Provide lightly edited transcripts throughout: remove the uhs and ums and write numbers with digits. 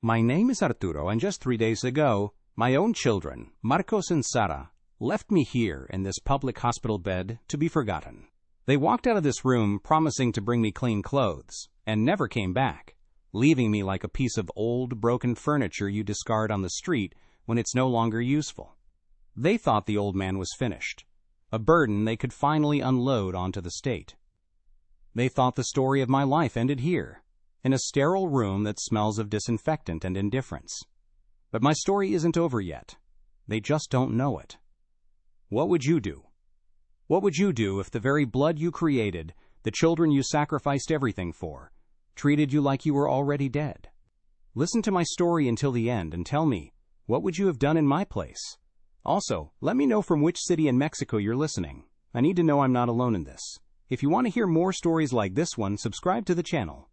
My name is Arturo, and just 3 days ago, my own children, Marcos and Sara, left me here in this public hospital bed to be forgotten. They walked out of this room promising to bring me clean clothes, and never came back, leaving me like a piece of old, broken furniture you discard on the street when it's no longer useful. They thought the old man was finished, a burden they could finally unload onto the state. They thought the story of my life ended here, in a sterile room that smells of disinfectant and indifference. But my story isn't over yet. They just don't know it. What would you do? What would you do if the very blood you created, the children you sacrificed everything for, treated you like you were already dead? Listen to my story until the end and tell me, what would you have done in my place? Also, let me know from which city in Mexico you're listening. I need to know I'm not alone in this. If you want to hear more stories like this one, subscribe to the channel.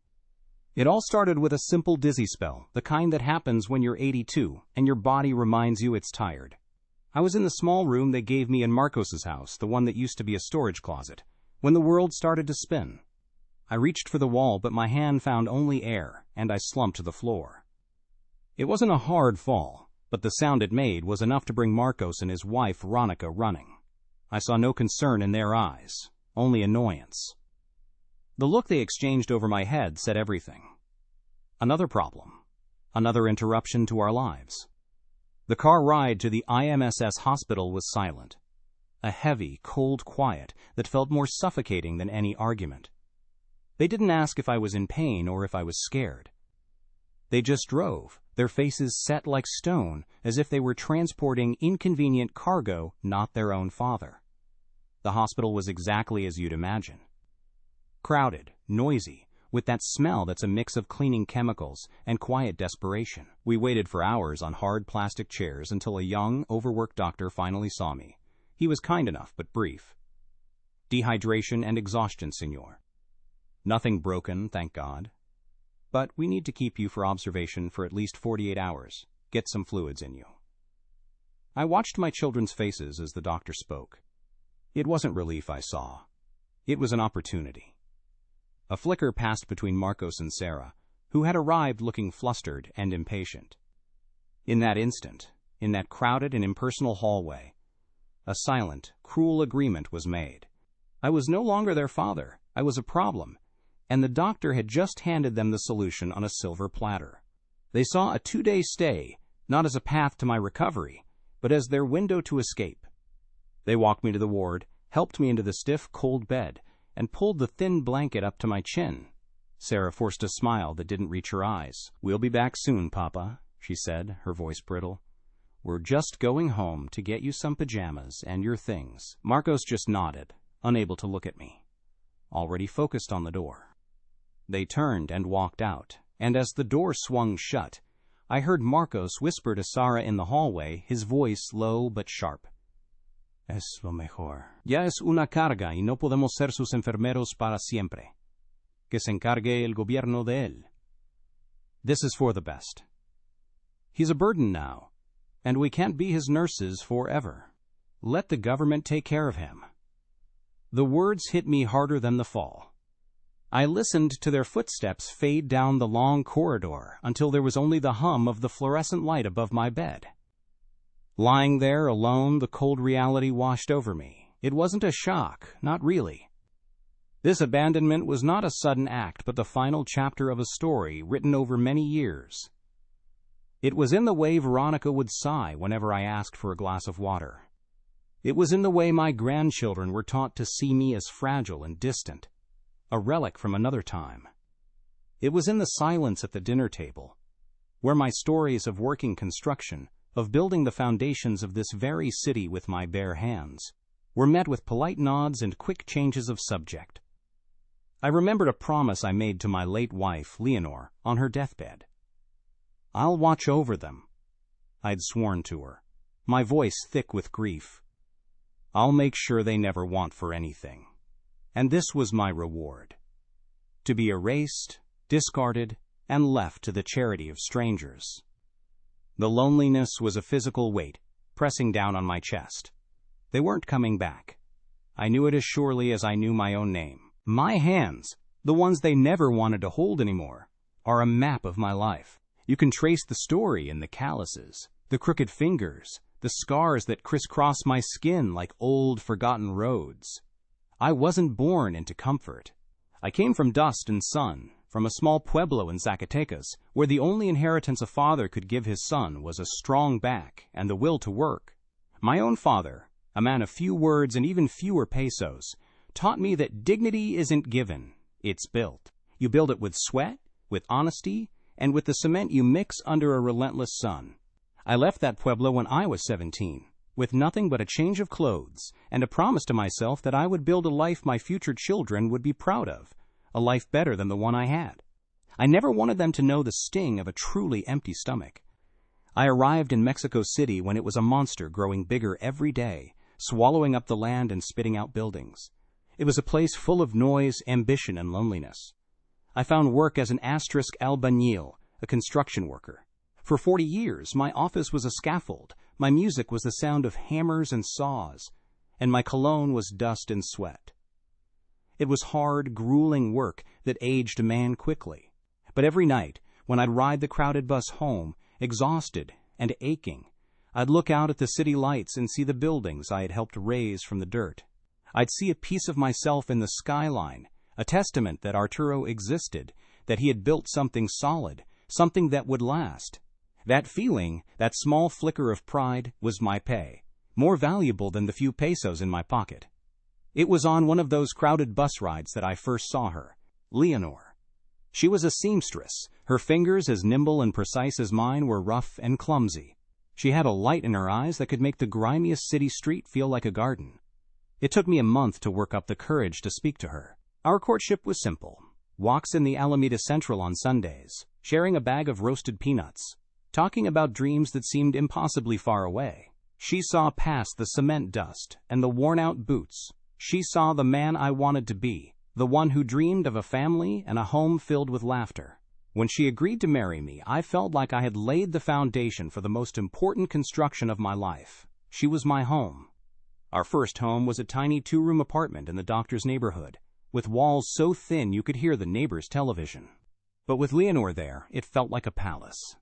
It all started with a simple dizzy spell, the kind that happens when you're 82 and your body reminds you it's tired. I was in the small room they gave me in Marcos's house, the one that used to be a storage closet, when the world started to spin. I reached for the wall, but my hand found only air, and I slumped to the floor. It wasn't a hard fall, but the sound it made was enough to bring Marcos and his wife, Veronica, running. I saw no concern in their eyes, only annoyance. The look they exchanged over my head said everything. Another problem. Another interruption to our lives. The car ride to the IMSS hospital was silent. A heavy, cold quiet that felt more suffocating than any argument. They didn't ask if I was in pain or if I was scared. They just drove, their faces set like stone, as if they were transporting inconvenient cargo, not their own father. The hospital was exactly as you'd imagine. Crowded, noisy, with that smell that's a mix of cleaning chemicals and quiet desperation. We waited for hours on hard plastic chairs until a young, overworked doctor finally saw me. He was kind enough, but brief. Dehydration and exhaustion, senor. Nothing broken, thank God. But we need to keep you for observation for at least 48 hours. Get some fluids in you. I watched my children's faces as the doctor spoke. It wasn't relief I saw. It was an opportunity. A flicker passed between Marcos and Sara, who had arrived looking flustered and impatient. In that instant, in that crowded and impersonal hallway, a silent, cruel agreement was made. I was no longer their father. I was a problem, and the doctor had just handed them the solution on a silver platter. They saw a 2-day stay, not as a path to my recovery, but as their window to escape. They walked me to the ward, helped me into the stiff, cold bed, and pulled the thin blanket up to my chin. Sara forced a smile that didn't reach her eyes. "We'll be back soon, Papa," she said, her voice brittle. "We're just going home to get you some pajamas and your things." Marcos just nodded, unable to look at me, already focused on the door. They turned and walked out, and as the door swung shut, I heard Marcos whisper to Sara in the hallway, his voice low but sharp. Es lo mejor. Ya es una carga y no podemos ser sus enfermeros para siempre. Que se encargue el gobierno de él. This is for the best. He's a burden now, and we can't be his nurses forever. Let the government take care of him. The words hit me harder than the fall. I listened to their footsteps fade down the long corridor until there was only the hum of the fluorescent light above my bed. Lying there alone, the cold reality washed over me. It wasn't a shock, not really. This abandonment was not a sudden act, but the final chapter of a story written over many years. It was in the way Veronica would sigh whenever I asked for a glass of water. It was in the way my grandchildren were taught to see me as fragile and distant, a relic from another time. It was in the silence at the dinner table, where my stories of working construction, of building the foundations of this very city with my bare hands, were met with polite nods and quick changes of subject. I remembered a promise I made to my late wife, Leonore, on her deathbed. "I'll watch over them," I'd sworn to her, my voice thick with grief. "I'll make sure they never want for anything." And this was my reward: to be erased, discarded, and left to the charity of strangers. The loneliness was a physical weight, pressing down on my chest. They weren't coming back. I knew it as surely as I knew my own name. My hands, the ones they never wanted to hold anymore, are a map of my life. You can trace the story in the calluses, the crooked fingers, the scars that crisscross my skin like old forgotten roads. I wasn't born into comfort. I came from dust and sun, from a small pueblo in Zacatecas, where the only inheritance a father could give his son was a strong back and the will to work. My own father, a man of few words and even fewer pesos, taught me that dignity isn't given, it's built. You build it with sweat, with honesty, and with the cement you mix under a relentless sun. I left that pueblo when I was 17, with nothing but a change of clothes and a promise to myself that I would build a life my future children would be proud of, a life better than the one I had. I never wanted them to know the sting of a truly empty stomach. I arrived in Mexico City when it was a monster growing bigger every day, swallowing up the land and spitting out buildings. It was a place full of noise, ambition, and loneliness. I found work as an asterisk albañil, a construction worker. For 40 years, my office was a scaffold, my music was the sound of hammers and saws, and my cologne was dust and sweat. It was hard, grueling work that aged a man quickly. But every night, when I'd ride the crowded bus home, exhausted and aching, I'd look out at the city lights and see the buildings I had helped raise from the dirt. I'd see a piece of myself in the skyline, a testament that Arturo existed, that he had built something solid, something that would last. That feeling, that small flicker of pride, was my pay, more valuable than the few pesos in my pocket. It was on one of those crowded bus rides that I first saw her, Leonor. She was a seamstress. Her fingers, as nimble and precise as mine, were rough and clumsy. She had a light in her eyes that could make the grimiest city street feel like a garden. It took me a month to work up the courage to speak to her. Our courtship was simple. Walks in the Alameda Central on Sundays, sharing a bag of roasted peanuts, talking about dreams that seemed impossibly far away. She saw past the cement dust and the worn-out boots. She saw the man I wanted to be, the one who dreamed of a family and a home filled with laughter. When she agreed to marry me, I felt like I had laid the foundation for the most important construction of my life. She was my home. Our first home was a tiny 2-room apartment in the doctor's neighborhood, with walls so thin you could hear the neighbor's television. But with Leonor there, it felt like a palace.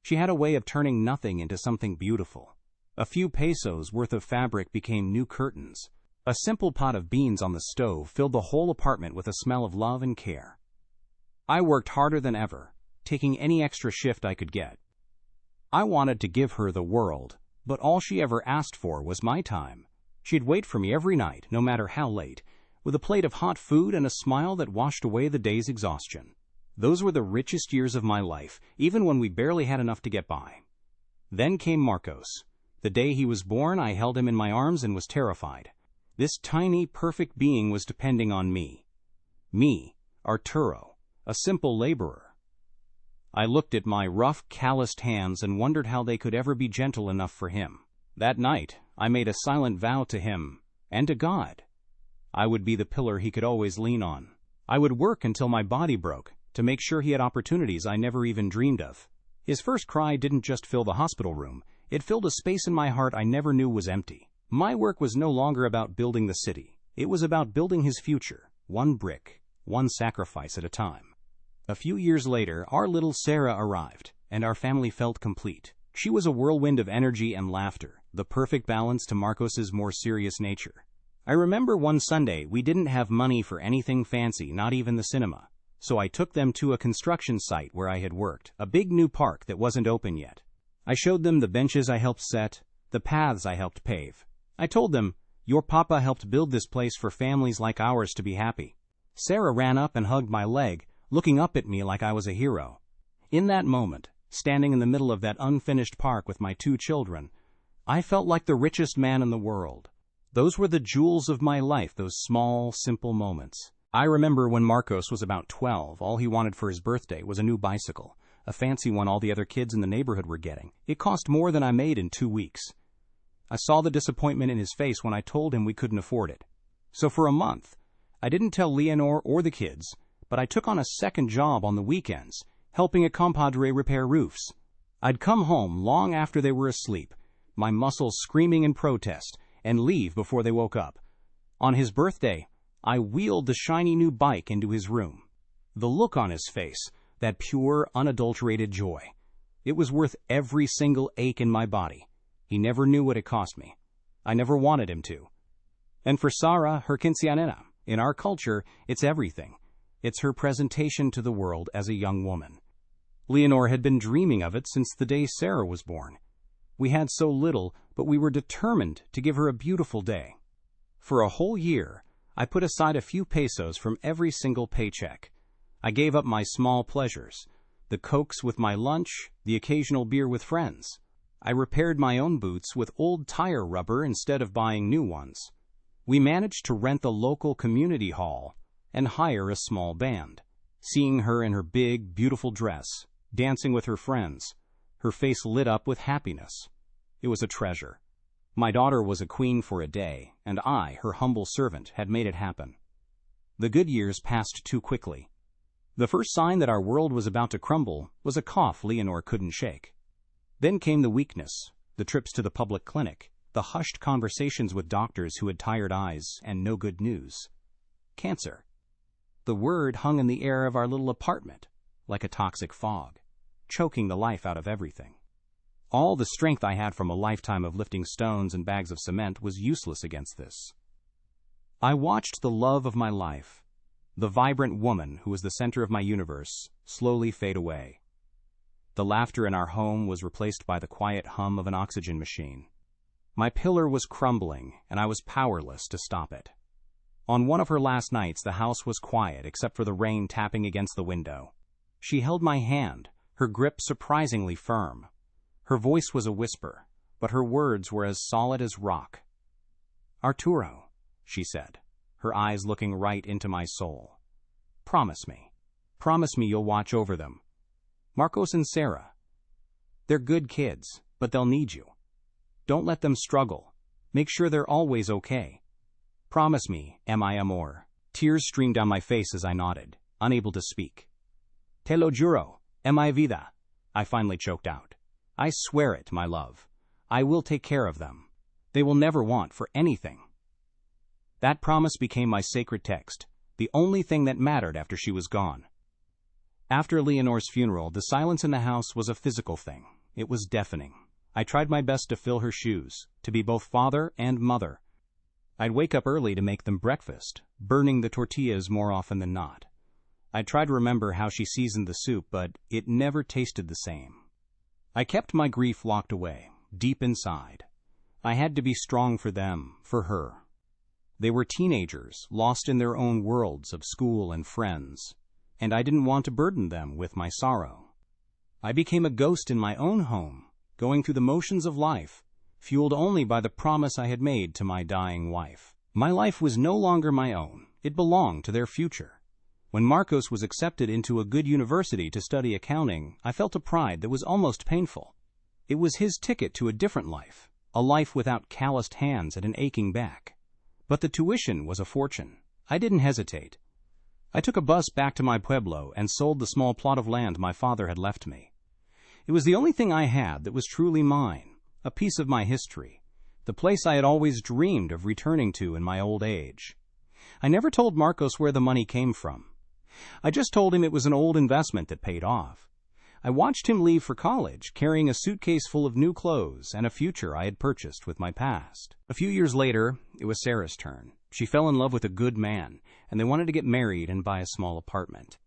She had a way of turning nothing into something beautiful. A few pesos worth of fabric became new curtains. A simple pot of beans on the stove filled the whole apartment with a smell of love and care. I worked harder than ever, taking any extra shift I could get. I wanted to give her the world, but all she ever asked for was my time. She'd wait for me every night, no matter how late, with a plate of hot food and a smile that washed away the day's exhaustion. Those were the richest years of my life, even when we barely had enough to get by. Then came Marcos. The day he was born, I held him in my arms and was terrified. This tiny, perfect being was depending on me. Me, Arturo, a simple laborer. I looked at my rough, calloused hands and wondered how they could ever be gentle enough for him. That night, I made a silent vow to him, and to God. I would be the pillar he could always lean on. I would work until my body broke, to make sure he had opportunities I never even dreamed of. His first cry didn't just fill the hospital room, it filled a space in my heart I never knew was empty. My work was no longer about building the city. It was about building his future, one brick, one sacrifice at a time. A few years later, our little Sarah arrived, and our family felt complete. She was a whirlwind of energy and laughter, the perfect balance to Marcos's more serious nature. I remember one Sunday we didn't have money for anything fancy, not even the cinema. So I took them to a construction site where I had worked, a big new park that wasn't open yet. I showed them the benches I helped set, the paths I helped pave. I told them, "Your papa helped build this place for families like ours to be happy." Sarah ran up and hugged my leg, looking up at me like I was a hero. In that moment, standing in the middle of that unfinished park with my 2 children, I felt like the richest man in the world. Those were the jewels of my life, those small, simple moments. I remember when Marcos was about 12, all he wanted for his birthday was a new bicycle, a fancy one all the other kids in the neighborhood were getting. It cost more than I made in 2 weeks. I saw the disappointment in his face when I told him we couldn't afford it. So for a month, I didn't tell Leonor or the kids, but I took on a second job on the weekends, helping a compadre repair roofs. I'd come home long after they were asleep, my muscles screaming in protest, and leave before they woke up. On his birthday, I wheeled the shiny new bike into his room. The look on his face, that pure, unadulterated joy. It was worth every single ache in my body. He never knew what it cost me. I never wanted him to. And for Sara, her quinceañera, in our culture, it's everything. It's her presentation to the world as a young woman. Leonor had been dreaming of it since the day Sarah was born. We had so little, but we were determined to give her a beautiful day. For a whole year, I put aside a few pesos from every single paycheck. I gave up my small pleasures, the Cokes with my lunch, the occasional beer with friends. I repaired my own boots with old tire rubber instead of buying new ones. We managed to rent the local community hall and hire a small band. Seeing her in her big, beautiful dress, dancing with her friends, her face lit up with happiness. It was a treasure. My daughter was a queen for a day, and I, her humble servant, had made it happen. The good years passed too quickly. The first sign that our world was about to crumble was a cough Leonor couldn't shake. Then came the weakness, the trips to the public clinic, the hushed conversations with doctors who had tired eyes and no good news. Cancer. The word hung in the air of our little apartment, like a toxic fog, choking the life out of everything. All the strength I had from a lifetime of lifting stones and bags of cement was useless against this. I watched the love of my life, the vibrant woman who was the center of my universe, slowly fade away. The laughter in our home was replaced by the quiet hum of an oxygen machine. My pillar was crumbling, and I was powerless to stop it. On one of her last nights, the house was quiet except for the rain tapping against the window. She held my hand, her grip surprisingly firm. Her voice was a whisper, but her words were as solid as rock. "Arturo," she said, her eyes looking right into my soul. "Promise me. Promise me you'll watch over them. Marcos and Sarah. They're good kids, but they'll need you. Don't let them struggle. Make sure they're always okay. Promise me, mi amor." Tears streamed down my face as I nodded, unable to speak. "Te lo juro, mi vida," I finally choked out. "I swear it, my love. I will take care of them. They will never want for anything." That promise became my sacred text, the only thing that mattered after she was gone. After Leonor's funeral, the silence in the house was a physical thing. It was deafening. I tried my best to fill her shoes, to be both father and mother. I'd wake up early to make them breakfast, burning the tortillas more often than not. I'd try to remember how she seasoned the soup, but it never tasted the same. I kept my grief locked away, deep inside. I had to be strong for them, for her. They were teenagers, lost in their own worlds of school and friends, and I didn't want to burden them with my sorrow. I became a ghost in my own home, going through the motions of life, fueled only by the promise I had made to my dying wife. My life was no longer my own. It belonged to their future. When Marcos was accepted into a good university to study accounting, I felt a pride that was almost painful. It was his ticket to a different life, a life without calloused hands and an aching back. But the tuition was a fortune. I didn't hesitate. I took a bus back to my pueblo and sold the small plot of land my father had left me. It was the only thing I had that was truly mine, a piece of my history, the place I had always dreamed of returning to in my old age. I never told Marcos where the money came from. I just told him it was an old investment that paid off. I watched him leave for college, carrying a suitcase full of new clothes and a future I had purchased with my past. A few years later, it was Sarah's turn. She fell in love with a good man, and they wanted to get married and buy a small apartment.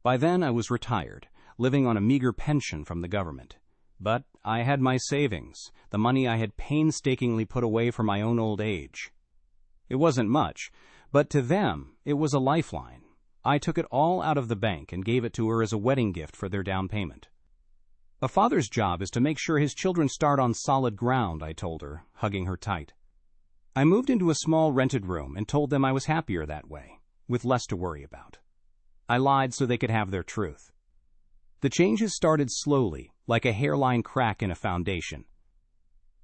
By then, I was retired, living on a meager pension from the government. But I had my savings, the money I had painstakingly put away for my own old age. It wasn't much, but to them, it was a lifeline. I took it all out of the bank and gave it to her as a wedding gift for their down payment. "A father's job is to make sure his children start on solid ground," I told her, hugging her tight. I moved into a small rented room and told them I was happier that way, with less to worry about. I lied so they could have their truth. The changes started slowly, like a hairline crack in a foundation.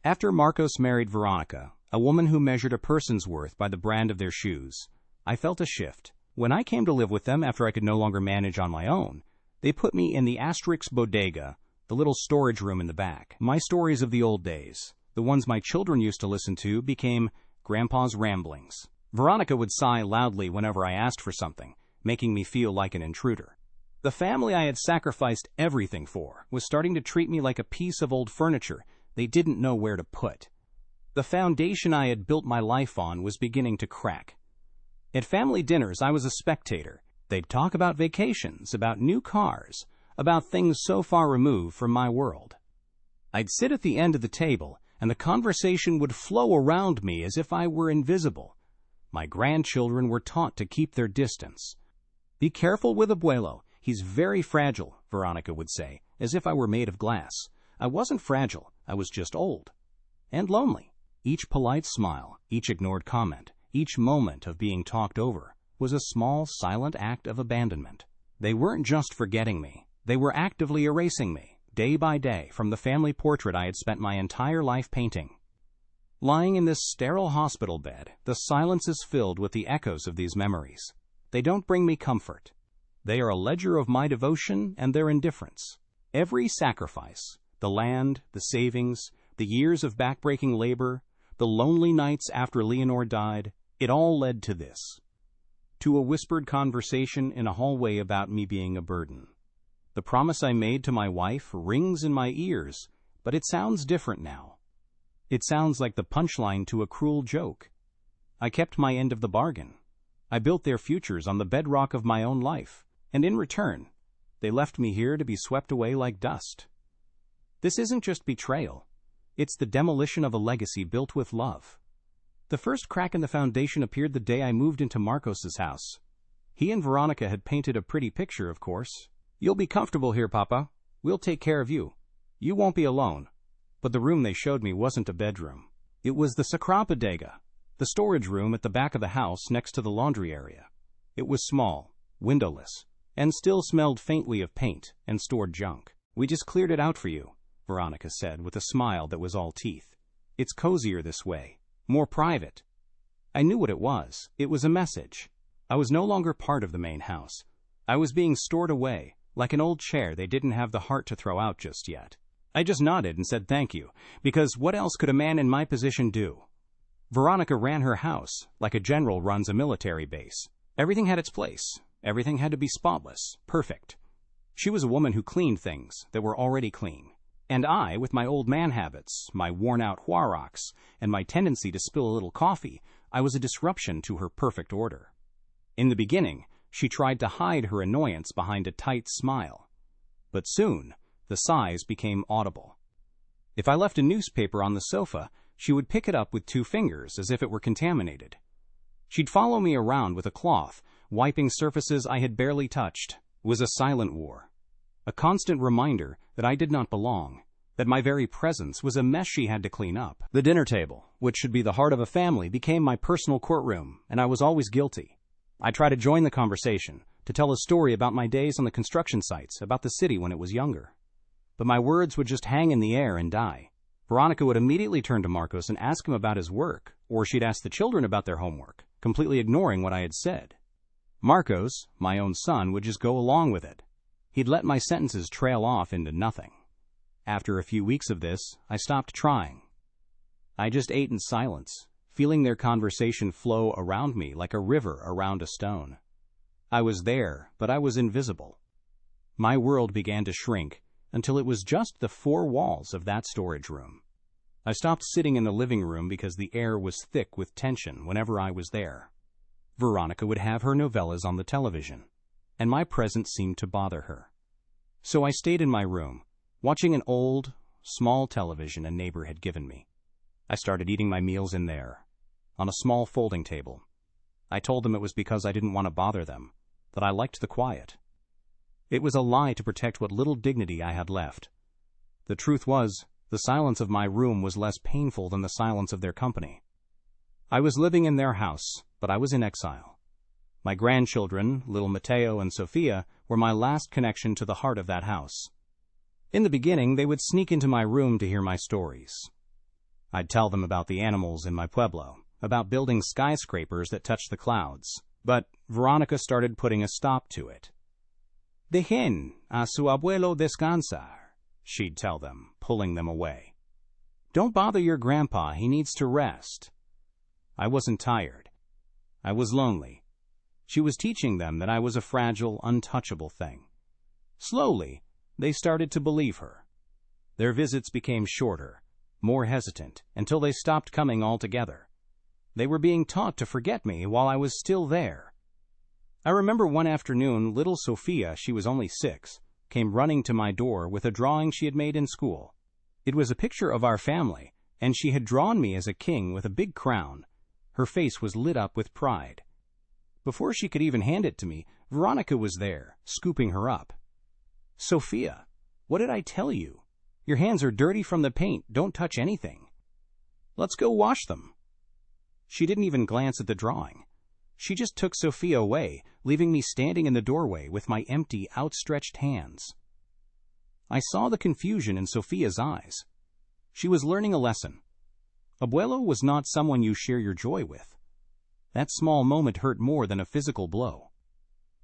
After Marcos married Veronica, a woman who measured a person's worth by the brand of their shoes, I felt a shift. When I came to live with them after I could no longer manage on my own, they put me in the Asterix bodega, the little storage room in the back. My stories of the old days, the ones my children used to listen to, became Grandpa's ramblings. Veronica would sigh loudly whenever I asked for something, making me feel like an intruder. The family I had sacrificed everything for was starting to treat me like a piece of old furniture they didn't know where to put. The foundation I had built my life on was beginning to crack. At family dinners, I was a spectator. They'd talk about vacations, about new cars, about things so far removed from my world. I'd sit at the end of the table, and the conversation would flow around me as if I were invisible. My grandchildren were taught to keep their distance. "Be careful with Abuelo. He's very fragile," Veronica would say, as if I were made of glass. I wasn't fragile. I was just old. And lonely. Each polite smile, each ignored comment, each moment of being talked over was a small, silent act of abandonment. They weren't just forgetting me. They were actively erasing me, day by day, from the family portrait I had spent my entire life painting. Lying in this sterile hospital bed, the silence is filled with the echoes of these memories. They don't bring me comfort. They are a ledger of my devotion and their indifference. Every sacrifice, the land, the savings, the years of backbreaking labor, the lonely nights after Leonore died, it all led to this. To a whispered conversation in a hallway about me being a burden. The promise I made to my wife rings in my ears, but it sounds different now. It sounds like the punchline to a cruel joke. I kept my end of the bargain. I built their futures on the bedrock of my own life, and in return, they left me here to be swept away like dust. This isn't just betrayal. It's the demolition of a legacy built with love. The first crack in the foundation appeared the day I moved into Marcos's house. He and Veronica had painted a pretty picture, of course. "You'll be comfortable here, Papa. We'll take care of you. You won't be alone." But the room they showed me wasn't a bedroom. It was the Sacra Bodega, the storage room at the back of the house next to the laundry area. It was small, windowless, and still smelled faintly of paint and stored junk. "We just cleared it out for you," Veronica said with a smile that was all teeth. "It's cozier this way, more private." I knew what it was. It was a message. I was no longer part of the main house. I was being stored away, like an old chair they didn't have the heart to throw out just yet. I just nodded and said thank you, because what else could a man in my position do? Veronica ran her house like a general runs a military base. Everything had its place. Everything had to be spotless, perfect. She was a woman who cleaned things that were already clean. And I, with my old man habits, my worn-out Huarox, and my tendency to spill a little coffee, I was a disruption to her perfect order. In the beginning, she tried to hide her annoyance behind a tight smile. But soon, the sighs became audible. If I left a newspaper on the sofa, she would pick it up with 2 fingers as if it were contaminated. She'd follow me around with a cloth, wiping surfaces I had barely touched. It was a silent war. A constant reminder that I did not belong, that my very presence was a mess she had to clean up. The dinner table, which should be the heart of a family, became my personal courtroom, and I was always guilty. I tried to join the conversation, to tell a story about my days on the construction sites, about the city when it was younger. But my words would just hang in the air and die. Veronica would immediately turn to Marcos and ask him about his work, or she'd ask the children about their homework, completely ignoring what I had said. Marcos, my own son, would just go along with it. He'd let my sentences trail off into nothing. After a few weeks of this, I stopped trying. I just ate in silence, feeling their conversation flow around me like a river around a stone. I was there, but I was invisible. My world began to shrink until it was just the 4 walls of that storage room. I stopped sitting in the living room because the air was thick with tension whenever I was there. Veronica would have her novellas on the television, and my presence seemed to bother her. So I stayed in my room, watching an old, small television a neighbor had given me. I started eating my meals in there, on a small folding table. I told them it was because I didn't want to bother them, that I liked the quiet. It was a lie to protect what little dignity I had left. The truth was, the silence of my room was less painful than the silence of their company. I was living in their house, but I was in exile. My grandchildren, little Mateo and Sofia, were my last connection to the heart of that house. In the beginning, they would sneak into my room to hear my stories. I'd tell them about the animals in my pueblo, about building skyscrapers that touched the clouds, but Veronica started putting a stop to it. "Dejen a su abuelo descansar," she'd tell them, pulling them away. "Don't bother your grandpa, he needs to rest." I wasn't tired. I was lonely. She was teaching them that I was a fragile, untouchable thing. Slowly, they started to believe her. Their visits became shorter, more hesitant, until they stopped coming altogether. They were being taught to forget me while I was still there. I remember one afternoon, little Sophia, she was only 6, came running to my door with a drawing she had made in school. It was a picture of our family, and she had drawn me as a king with a big crown. Her face was lit up with pride. Before she could even hand it to me, Veronica was there, scooping her up. "Sophia, what did I tell you? Your hands are dirty from the paint. Don't touch anything. Let's go wash them." She didn't even glance at the drawing. She just took Sophia away, leaving me standing in the doorway with my empty, outstretched hands. I saw the confusion in Sophia's eyes. She was learning a lesson. Abuelo was not someone you share your joy with. That small moment hurt more than a physical blow.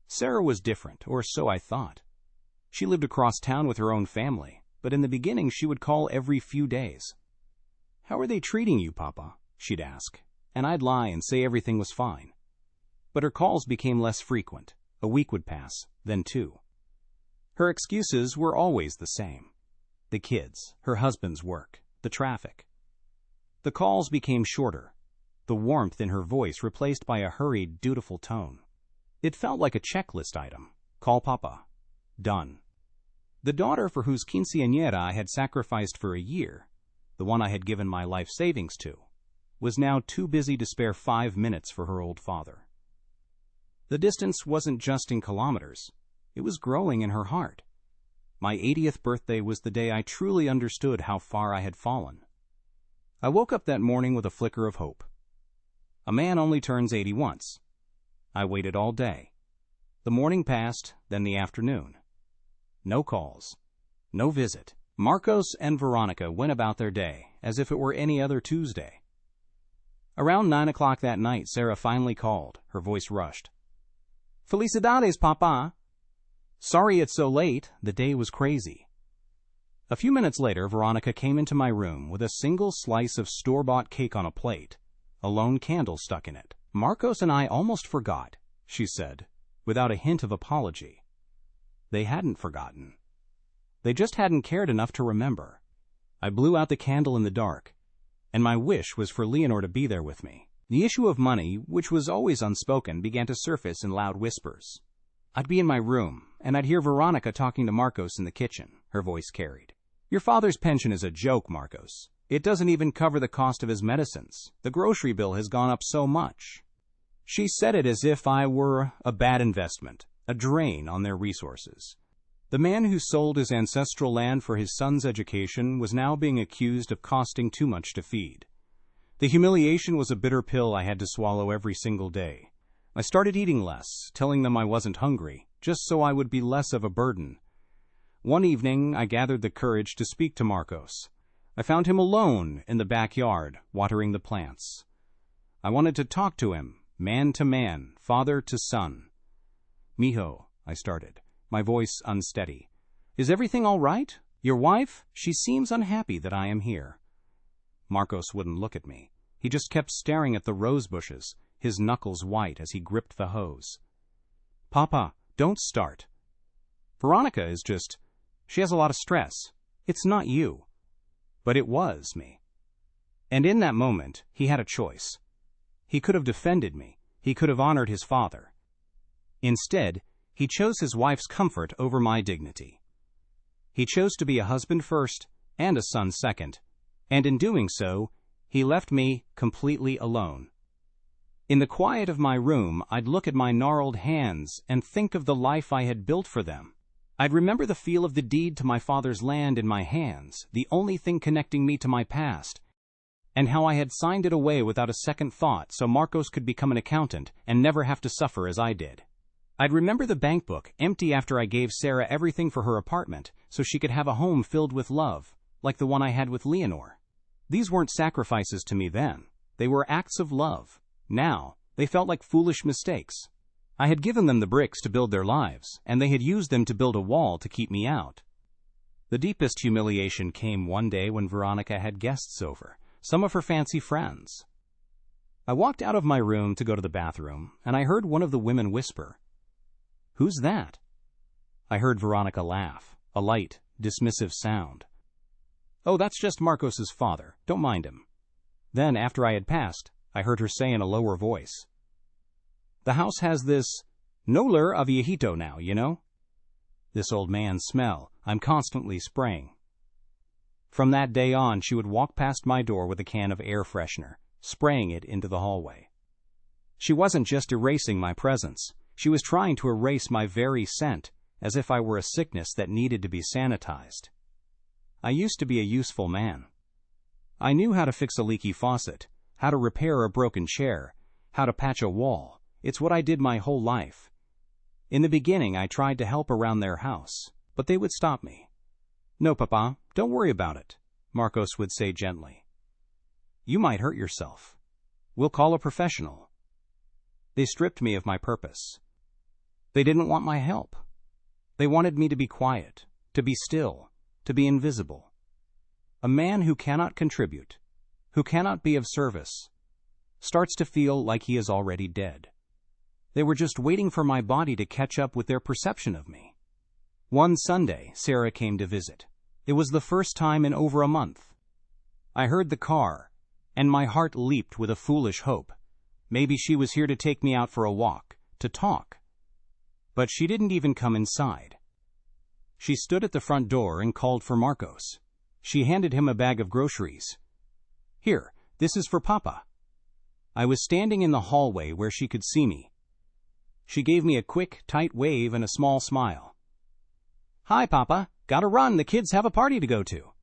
Sarah was different, or so I thought. She lived across town with her own family, but in the beginning she would call every few days. "How are they treating you, Papa?" she'd ask, and I'd lie and say everything was fine. But her calls became less frequent. A week would pass, then 2. Her excuses were always the same. The kids, her husband's work, the traffic. The calls became shorter, the warmth in her voice replaced by a hurried, dutiful tone. It felt like a checklist item. Call Papa. Done. The daughter for whose quinceañera I had sacrificed for a year, the one I had given my life savings to, was now too busy to spare 5 minutes for her old father. The distance wasn't just in kilometers. It was growing in her heart. My 80th birthday was the day I truly understood how far I had fallen. I woke up that morning with a flicker of hope. A man only turns 80 once. I waited all day. The morning passed, then the afternoon. No calls. No visit. Marcos and Veronica went about their day, as if it were any other Tuesday. Around 9 o'clock that night, Sarah finally called. Her voice rushed. "Felicidades, Papa." "Sorry it's so late. The day was crazy." A few minutes later, Veronica came into my room with a single slice of store-bought cake on a plate, a lone candle stuck in it. "Marcos and I almost forgot," she said, without a hint of apology. They hadn't forgotten. They just hadn't cared enough to remember. I blew out the candle in the dark, and my wish was for Leonor to be there with me. The issue of money, which was always unspoken, began to surface in loud whispers. I'd be in my room, and I'd hear Veronica talking to Marcos in the kitchen. Her voice carried. "Your father's pension is a joke, Marcos. It doesn't even cover the cost of his medicines. The grocery bill has gone up so much." She said it as if I were a bad investment, a drain on their resources. The man who sold his ancestral land for his son's education was now being accused of costing too much to feed. The humiliation was a bitter pill I had to swallow every single day. I started eating less, telling them I wasn't hungry, just so I would be less of a burden. One evening, I gathered the courage to speak to Marcos. I found him alone in the backyard, watering the plants. I wanted to talk to him, man to man, father to son. "Mijo," I started, my voice unsteady. "Is everything all right? Your wife? She seems unhappy that I am here." Marcos wouldn't look at me. He just kept staring at the rose bushes, his knuckles white as he gripped the hose. "Papa, don't start. Veronica is just... she has a lot of stress. It's not you." But it was me. And in that moment, he had a choice. He could have defended me. He could have honored his father. Instead, he chose his wife's comfort over my dignity. He chose to be a husband first and a son second, and in doing so, he left me completely alone. In the quiet of my room, I'd look at my gnarled hands and think of the life I had built for them. I'd remember the feel of the deed to my father's land in my hands, the only thing connecting me to my past, and how I had signed it away without a second thought so Marcos could become an accountant and never have to suffer as I did. I'd remember the bank book, empty after I gave Sarah everything for her apartment so she could have a home filled with love, like the one I had with Leonor. These weren't sacrifices to me then. They were acts of love. Now, they felt like foolish mistakes. I had given them the bricks to build their lives, and they had used them to build a wall to keep me out. The deepest humiliation came one day when Veronica had guests over, some of her fancy friends. I walked out of my room to go to the bathroom, and I heard one of the women whisper, "Who's that?" I heard Veronica laugh, a light, dismissive sound. "Oh, that's just Marcos's father. Don't mind him." Then, after I had passed, I heard her say in a lower voice, "The house has this olor a viejito now, you know? This old man smell I'm constantly spraying." From that day on, she would walk past my door with a can of air freshener, spraying it into the hallway. She wasn't just erasing my presence. She was trying to erase my very scent, as if I were a sickness that needed to be sanitized. I used to be a useful man. I knew how to fix a leaky faucet, how to repair a broken chair, how to patch a wall. It's what I did my whole life. In the beginning, I tried to help around their house, but they would stop me. "No, Papa, don't worry about it," Marcos would say gently. "You might hurt yourself. We'll call a professional." They stripped me of my purpose. They didn't want my help. They wanted me to be quiet, to be still, to be invisible. A man who cannot contribute, who cannot be of service, starts to feel like he is already dead. They were just waiting for my body to catch up with their perception of me. One Sunday, Sarah came to visit. It was the first time in over a month. I heard the car, and my heart leaped with a foolish hope. Maybe she was here to take me out for a walk, to talk. But she didn't even come inside. She stood at the front door and called for Marcos. She handed him a bag of groceries. "Here, this is for Papa." I was standing in the hallway where she could see me. She gave me a quick, tight wave and a small smile. "Hi, Papa. Gotta run. The kids have a party to go to."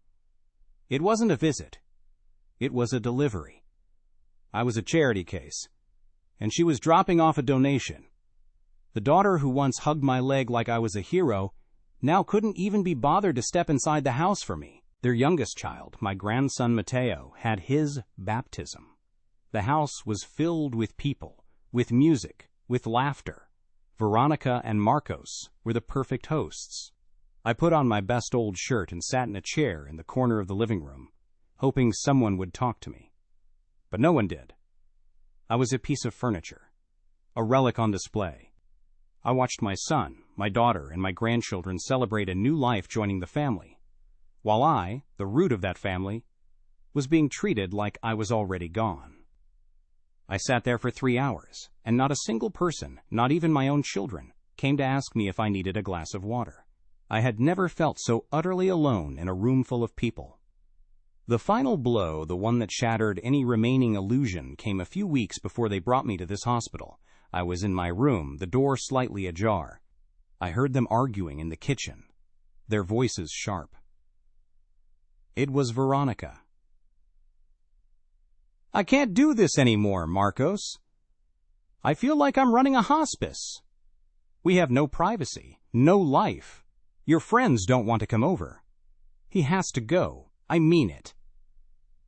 It wasn't a visit. It was a delivery. I was a charity case, and she was dropping off a donation. The daughter who once hugged my leg like I was a hero now couldn't even be bothered to step inside the house for me. Their youngest child, my grandson Mateo, had his baptism. The house was filled with people, with music, with laughter. Veronica and Marcos were the perfect hosts. I put on my best old shirt and sat in a chair in the corner of the living room, hoping someone would talk to me. But no one did. I was a piece of furniture, a relic on display. I watched my son, my daughter, and my grandchildren celebrate a new life joining the family, while I, the root of that family, was being treated like I was already gone. I sat there for 3 hours, and not a single person, not even my own children, came to ask me if I needed a glass of water. I had never felt so utterly alone in a room full of people. The final blow, the one that shattered any remaining illusion, came a few weeks before they brought me to this hospital. I was in my room, the door slightly ajar. I heard them arguing in the kitchen, their voices sharp. It was Veronica. "I can't do this anymore, Marcos. I feel like I'm running a hospice. We have no privacy, no life. Your friends don't want to come over. He has to go. I mean it."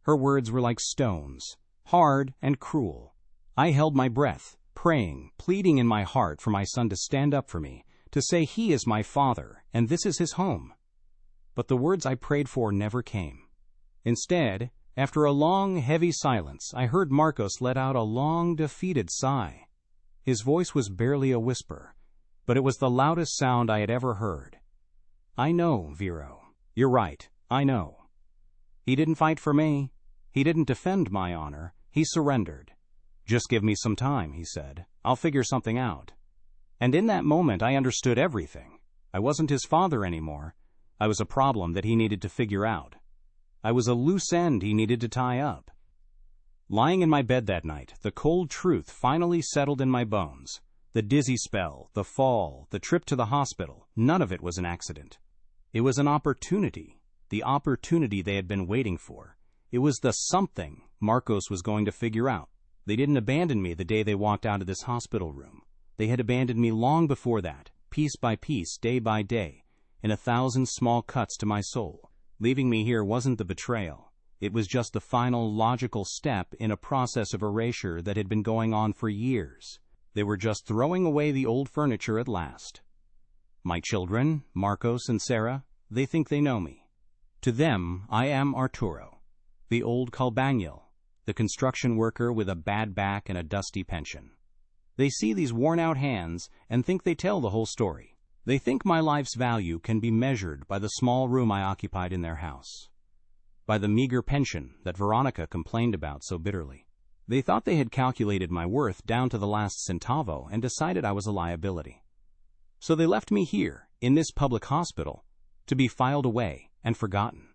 Her words were like stones, hard and cruel. I held my breath, praying, pleading in my heart for my son to stand up for me, to say he is my father and this is his home. But the words I prayed for never came. Instead, after a long, heavy silence, I heard Marcos let out a long, defeated sigh. His voice was barely a whisper, but it was the loudest sound I had ever heard. "I know, Vero. You're right. I know. He didn't fight for me. He didn't defend my honor. He surrendered. Just give me some time," he said. "I'll figure something out." And in that moment, I understood everything. I wasn't his father anymore. I was a problem that he needed to figure out. I was a loose end he needed to tie up. Lying in my bed that night, the cold truth finally settled in my bones. The dizzy spell, the fall, the trip to the hospital, none of it was an accident. It was an opportunity, the opportunity they had been waiting for. It was the something Marcos was going to figure out. They didn't abandon me the day they walked out of this hospital room. They had abandoned me long before that, piece by piece, day by day, in 1,000 small cuts to my soul. Leaving me here wasn't the betrayal. It was just the final logical step in a process of erasure that had been going on for years. They were just throwing away the old furniture at last. My children, Marcos and Sarah, they think they know me. To them, I am Arturo, the old Calbañil, the construction worker with a bad back and a dusty pension. They see these worn-out hands and think they tell the whole story. They think my life's value can be measured by the small room I occupied in their house, by the meager pension that Veronica complained about so bitterly. They thought they had calculated my worth down to the last centavo and decided I was a liability. So they left me here, in this public hospital, to be filed away and forgotten.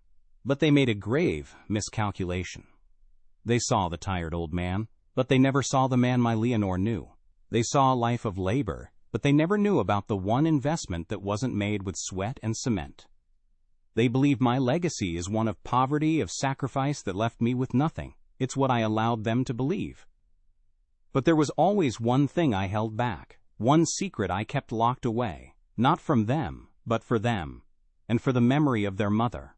But they made a grave miscalculation. They saw the tired old man, but they never saw the man my Leonore knew. They saw a life of labor, but they never knew about the one investment that wasn't made with sweat and cement. They believe my legacy is one of poverty, of sacrifice that left me with nothing. It's what I allowed them to believe. But there was always one thing I held back, one secret I kept locked away, not from them, but for them, and for the memory of their mother.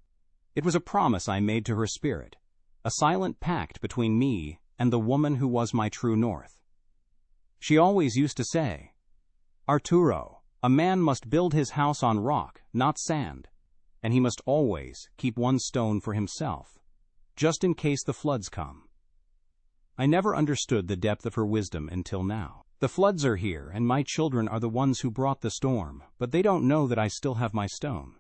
It was a promise I made to her spirit, a silent pact between me and the woman who was my true north. She always used to say, "Arturo, a man must build his house on rock, not sand, and he must always keep one stone for himself, just in case the floods come." I never understood the depth of her wisdom until now. The floods are here, and my children are the ones who brought the storm, but they don't know that I still have my stone.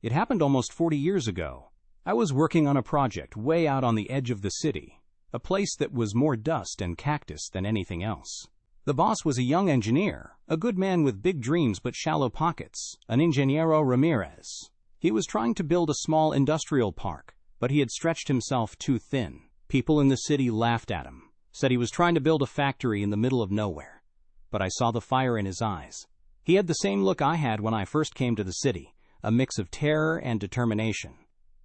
It happened almost 40 years ago. I was working on a project way out on the edge of the city, a place that was more dust and cactus than anything else. The boss was a young engineer, a good man with big dreams but shallow pockets, an Ingeniero Ramirez. He was trying to build a small industrial park, but he had stretched himself too thin. People in the city laughed at him, said he was trying to build a factory in the middle of nowhere. But I saw the fire in his eyes. He had the same look I had when I first came to the city, a mix of terror and determination.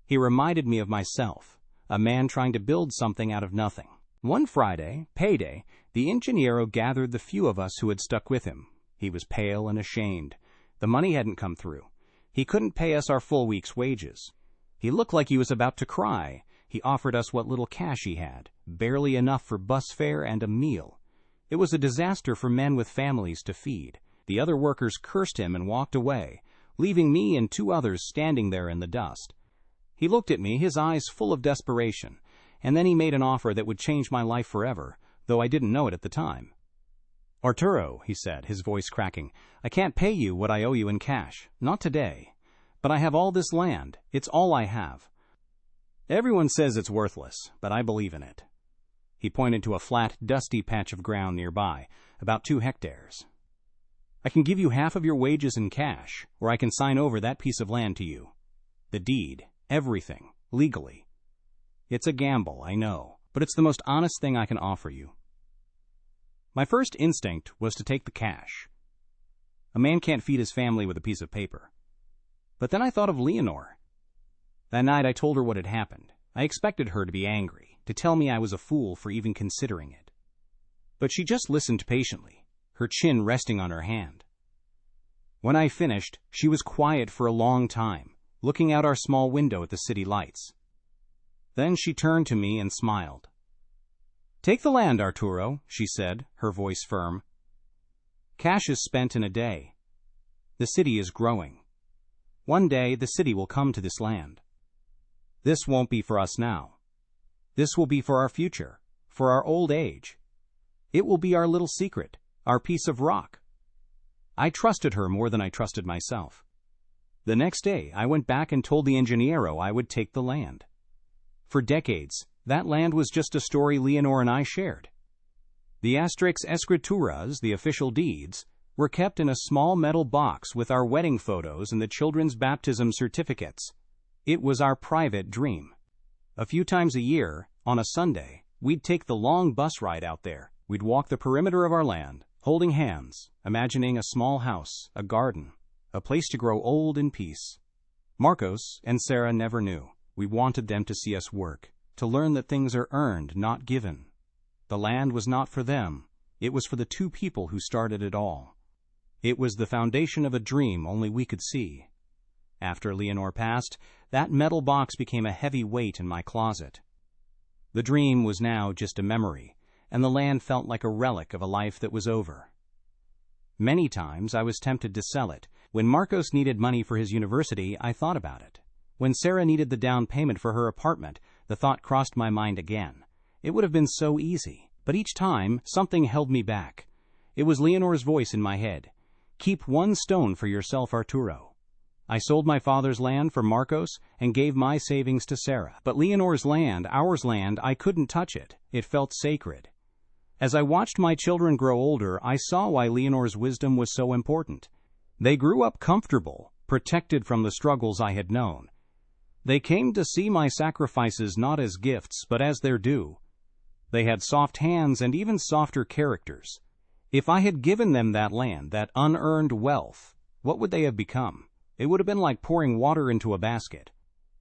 He reminded me of myself, a man trying to build something out of nothing. One Friday, payday, the Ingeniero gathered the few of us who had stuck with him. He was pale and ashamed. The money hadn't come through. He couldn't pay us our full week's wages. He looked like he was about to cry. He offered us what little cash he had, barely enough for bus fare and a meal. It was a disaster for men with families to feed. The other workers cursed him and walked away, leaving me and 2 others standing there in the dust. He looked at me, his eyes full of desperation, and then he made an offer that would change my life forever, though I didn't know it at the time. "Arturo," he said, his voice cracking, "I can't pay you what I owe you in cash, not today. But I have all this land. It's all I have. Everyone says it's worthless, but I believe in it." He pointed to a flat, dusty patch of ground nearby, about 2 hectares. "I can give you half of your wages in cash, or I can sign over that piece of land to you. The deed, everything, legally. It's a gamble, I know, but it's the most honest thing I can offer you." My first instinct was to take the cash. A man can't feed his family with a piece of paper. But then I thought of Leonore. That night I told her what had happened. I expected her to be angry, to tell me I was a fool for even considering it. But she just listened patiently, her chin resting on her hand. When I finished, she was quiet for a long time, looking out our small window at the city lights. Then she turned to me and smiled. "Take the land, Arturo," she said, her voice firm. "Cash is spent in a day. The city is growing. One day the city will come to this land. This won't be for us now. This will be for our future, for our old age. It will be our little secret, our piece of rock." I trusted her more than I trusted myself. The next day I went back and told the Ingeniero I would take the land. For decades, that land was just a story Leonore and I shared. The Asterix Escrituras, the official deeds, were kept in a small metal box with our wedding photos and the children's baptism certificates. It was our private dream. A few times a year, on a Sunday, we'd take the long bus ride out there. We'd walk the perimeter of our land, holding hands, imagining a small house, a garden, a place to grow old in peace. Marcos and Sarah never knew. We wanted them to see us work, to learn that things are earned, not given. The land was not for them. It was for the 2 people who started it all. It was the foundation of a dream only we could see. After Leonore passed, that metal box became a heavy weight in my closet. The dream was now just a memory, and the land felt like a relic of a life that was over. Many times I was tempted to sell it. When Marcos needed money for his university, I thought about it. When Sarah needed the down payment for her apartment, the thought crossed my mind again. It would have been so easy, but each time something held me back. It was Leonore's voice in my head. Keep one stone for yourself, Arturo. I sold my father's land for Marcos and gave my savings to Sarah. But Leonor's land, our land, I couldn't touch it. It felt sacred. As I watched my children grow older, I saw why Leonor's wisdom was so important. They grew up comfortable, protected from the struggles I had known. They came to see my sacrifices not as gifts, but as their due. They had soft hands and even softer characters. If I had given them that land, that unearned wealth, what would they have become? It would have been like pouring water into a basket.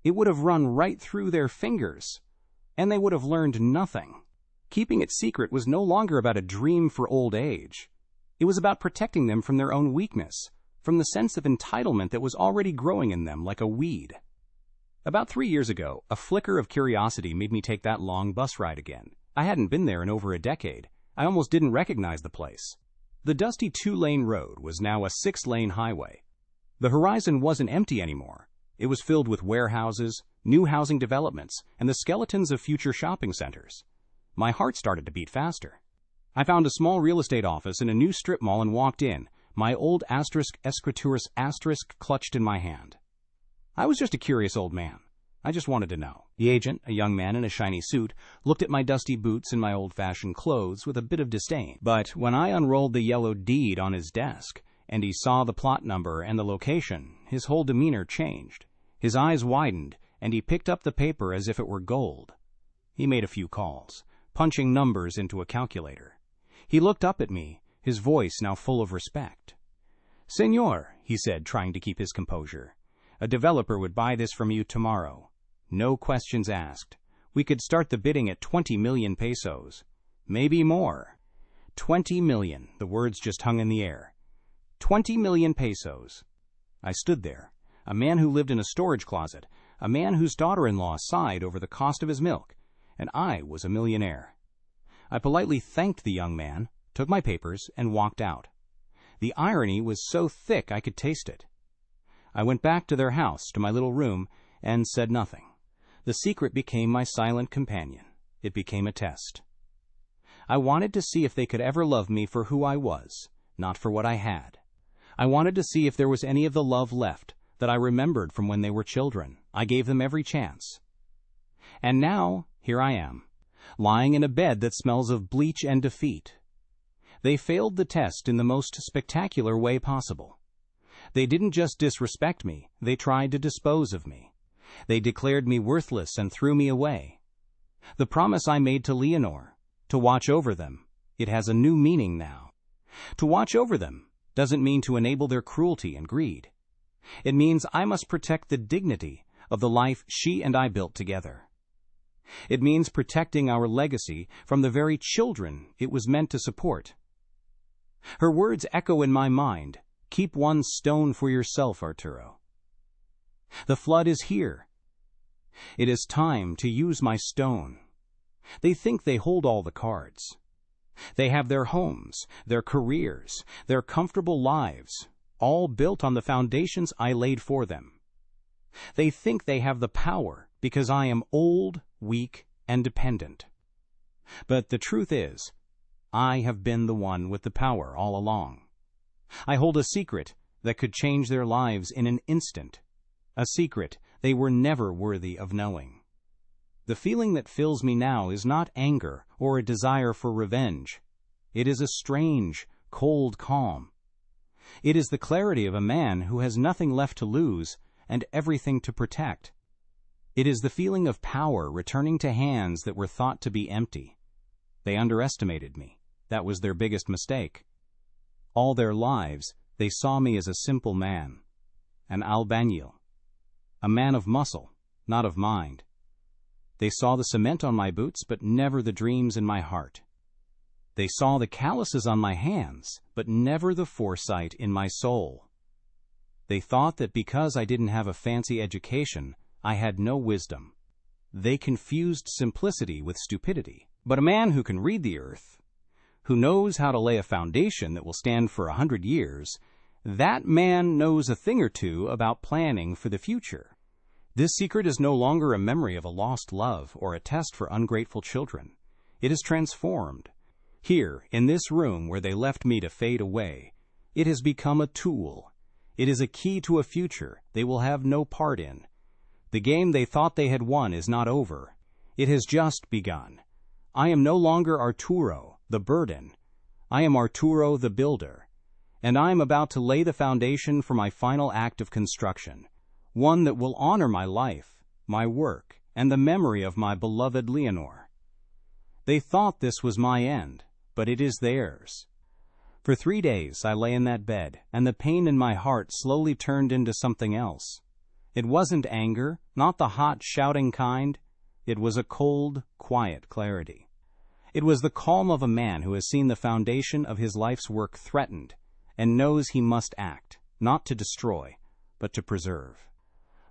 It would have run right through their fingers, and they would have learned nothing. Keeping it secret was no longer about a dream for old age. It was about protecting them from their own weakness, from the sense of entitlement that was already growing in them like a weed. About 3 years ago, a flicker of curiosity made me take that long bus ride again. I hadn't been there in over a decade. I almost didn't recognize the place. The dusty 2-lane road was now a 6-lane highway. The horizon wasn't empty anymore. It was filled with warehouses, new housing developments, and the skeletons of future shopping centers. My heart started to beat faster. I found a small real estate office in a new strip mall and walked in, my old *Escrituras* clutched in my hand. I was just a curious old man. I just wanted to know. The agent, a young man in a shiny suit, looked at my dusty boots and my old-fashioned clothes with a bit of disdain. But when I unrolled the yellow deed on his desk, and he saw the plot number and the location, his whole demeanor changed. His eyes widened, and he picked up the paper as if it were gold. He made a few calls, punching numbers into a calculator. He looked up at me, his voice now full of respect. "Senor," he said, trying to keep his composure, "a developer would buy this from you tomorrow. No questions asked. We could start the bidding at 20 million pesos. Maybe more. 20 million. The words just hung in the air. 20 million pesos. I stood there, a man who lived in a storage closet, a man whose daughter-in-law sighed over the cost of his milk, and I was a millionaire. I politely thanked the young man, took my papers, and walked out. The irony was so thick I could taste it. I went back to their house, to my little room, and said nothing. The secret became my silent companion. It became a test. I wanted to see if they could ever love me for who I was, not for what I had. I wanted to see if there was any of the love left that I remembered from when they were children. I gave them every chance. And now, here I am, lying in a bed that smells of bleach and defeat. They failed the test in the most spectacular way possible. They didn't just disrespect me, they tried to dispose of me. They declared me worthless and threw me away. The promise I made to Leonor, to watch over them, it has a new meaning now. To watch over them doesn't mean to enable their cruelty and greed. It means I must protect the dignity of the life she and I built together. It means protecting our legacy from the very children it was meant to support. Her words echo in my mind. Keep one stone for yourself, Arturo. The flood is here. It is time to use my stone. They think they hold all the cards. They have their homes, their careers, their comfortable lives, all built on the foundations I laid for them. They think they have the power because I am old, weak, and dependent. But the truth is, I have been the one with the power all along. I hold a secret that could change their lives in an instant, a secret they were never worthy of knowing. The feeling that fills me now is not anger or a desire for revenge. It is a strange, cold calm. It is the clarity of a man who has nothing left to lose and everything to protect. It is the feeling of power returning to hands that were thought to be empty. They underestimated me. That was their biggest mistake. All their lives, they saw me as a simple man, an albañil, a man of muscle, not of mind. They saw the cement on my boots, but never the dreams in my heart. They saw the calluses on my hands, but never the foresight in my soul. They thought that because I didn't have a fancy education, I had no wisdom. They confused simplicity with stupidity. But a man who can read the earth, who knows how to lay a foundation that will stand for 100 years, that man knows a thing or two about planning for the future. This secret is no longer a memory of a lost love or a test for ungrateful children. It is transformed. Here, in this room where they left me to fade away, It has become a tool. It is a key to a future they will have no part in. The game they thought they had won is not over. It has just begun. I am no longer Arturo, the burden. I am Arturo, the builder. And I am about to lay the foundation for my final act of construction, one that will honor my life, my work, and the memory of my beloved Leonor. They thought this was my end, but it is theirs. For 3 days I lay in that bed, and the pain in my heart slowly turned into something else. It wasn't anger, not the hot, shouting kind. It was a cold, quiet clarity. It was the calm of a man who has seen the foundation of his life's work threatened, and knows he must act, not to destroy, but to preserve.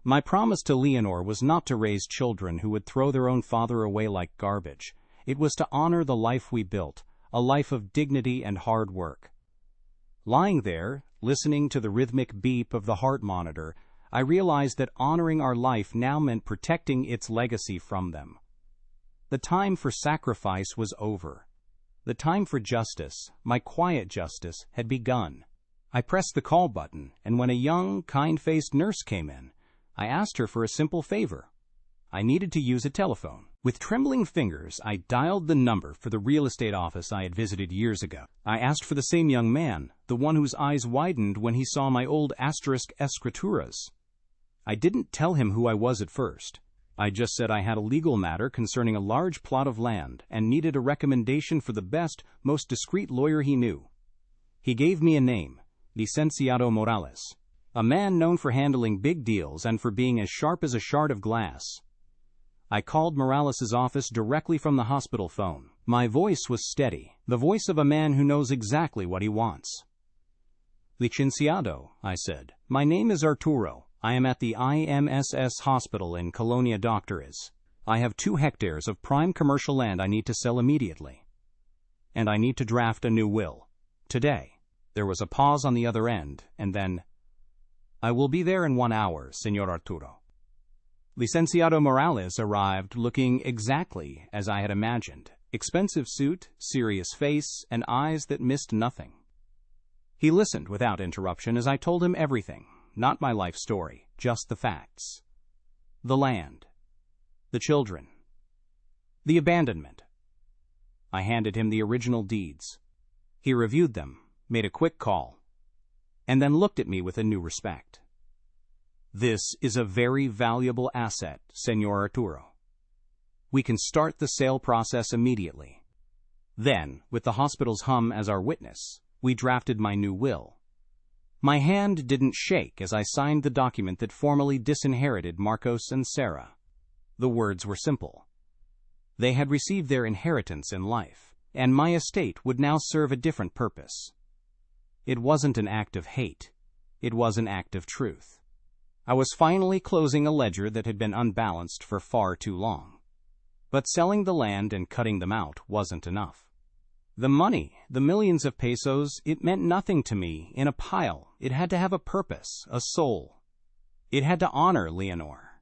My promise to Leonor was not to raise children who would throw their own father away like garbage. It was to honor the life we built, a life of dignity and hard work. Lying there, listening to the rhythmic beep of the heart monitor, I realized that honoring our life now meant protecting its legacy from them. The time for sacrifice was over. The time for justice, my quiet justice, had begun. I pressed the call button, and when a young, kind-faced nurse came in, I asked her for a simple favor. I needed to use a telephone. With trembling fingers, I dialed the number for the real estate office I had visited years ago. I asked for the same young man, the one whose eyes widened when he saw my old asterisk escrituras. I didn't tell him who I was at first. I just said I had a legal matter concerning a large plot of land and needed a recommendation for the best, most discreet lawyer he knew. He gave me a name, Licenciado Morales, a man known for handling big deals and for being as sharp as a shard of glass. I called Morales' office directly from the hospital phone. My voice was steady, the voice of a man who knows exactly what he wants. Licenciado, I said, my name is Arturo. I am at the IMSS hospital in Colonia Doctores. I have 2 hectares of prime commercial land I need to sell immediately. And I need to draft a new will. Today. There was a pause on the other end, and then, I will be there in 1 hour, Señor Arturo. Licenciado Morales arrived looking exactly as I had imagined. Expensive suit, serious face, and eyes that missed nothing. He listened without interruption as I told him everything. Not my life story, just the facts. The land. The children. The abandonment. I handed him the original deeds. He reviewed them, made a quick call, and then looked at me with a new respect. This is a very valuable asset, Señor Arturo. We can start the sale process immediately. Then, with the hospital's hum as our witness, we drafted my new will. My hand didn't shake as I signed the document that formally disinherited Marcos and Sarah. The words were simple. They had received their inheritance in life, and my estate would now serve a different purpose. It wasn't an act of hate. It was an act of truth. I was finally closing a ledger that had been unbalanced for far too long. But selling the land and cutting them out wasn't enough. The money, the millions of pesos, it meant nothing to me in a pile. It had to have a purpose, a soul. It had to honor Leonor.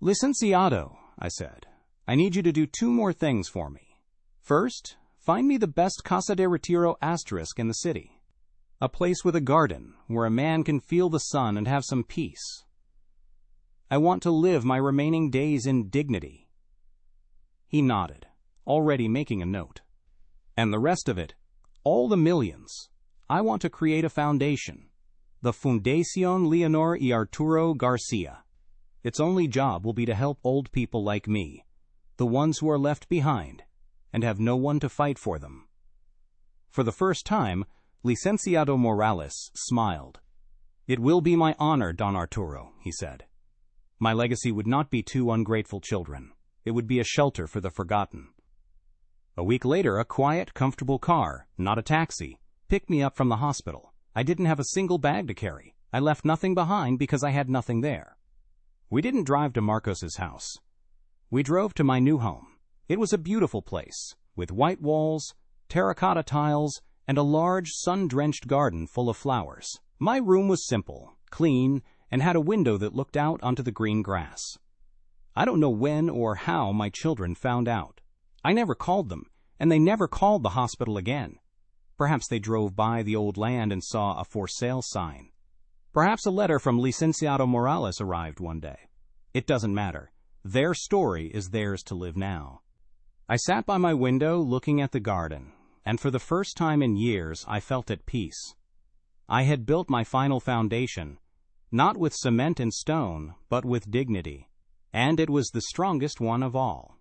Licenciado, I said, I need you to do 2 more things for me. First, find me the best Casa de Retiro asterisk in the city. A place with a garden where a man can feel the sun and have some peace. I want to live my remaining days in dignity. He nodded, already making a note. And the rest of it, all the millions. I want to create a foundation, the Fundación Leonor y Arturo Garcia. Its only job will be to help old people like me, the ones who are left behind, and have no one to fight for them. For the first time, Licenciado Morales smiled. It will be my honor, Don Arturo, he said. My legacy would not be 2 ungrateful children. It would be a shelter for the forgotten. A week later, a quiet, comfortable car, not a taxi, picked me up from the hospital. I didn't have a single bag to carry. I left nothing behind because I had nothing there. We didn't drive to Marcos's house. We drove to my new home. It was a beautiful place, with white walls, terracotta tiles, and a large, sun-drenched garden full of flowers. My room was simple, clean, and had a window that looked out onto the green grass. I don't know when or how my children found out. I never called them, and they never called the hospital again. Perhaps they drove by the old land and saw a for sale sign. Perhaps a letter from Licenciado Morales arrived one day. It doesn't matter. Their story is theirs to live now. I sat by my window looking at the garden, and for the first time in years I felt at peace. I had built my final foundation, not with cement and stone, but with dignity, and it was the strongest one of all.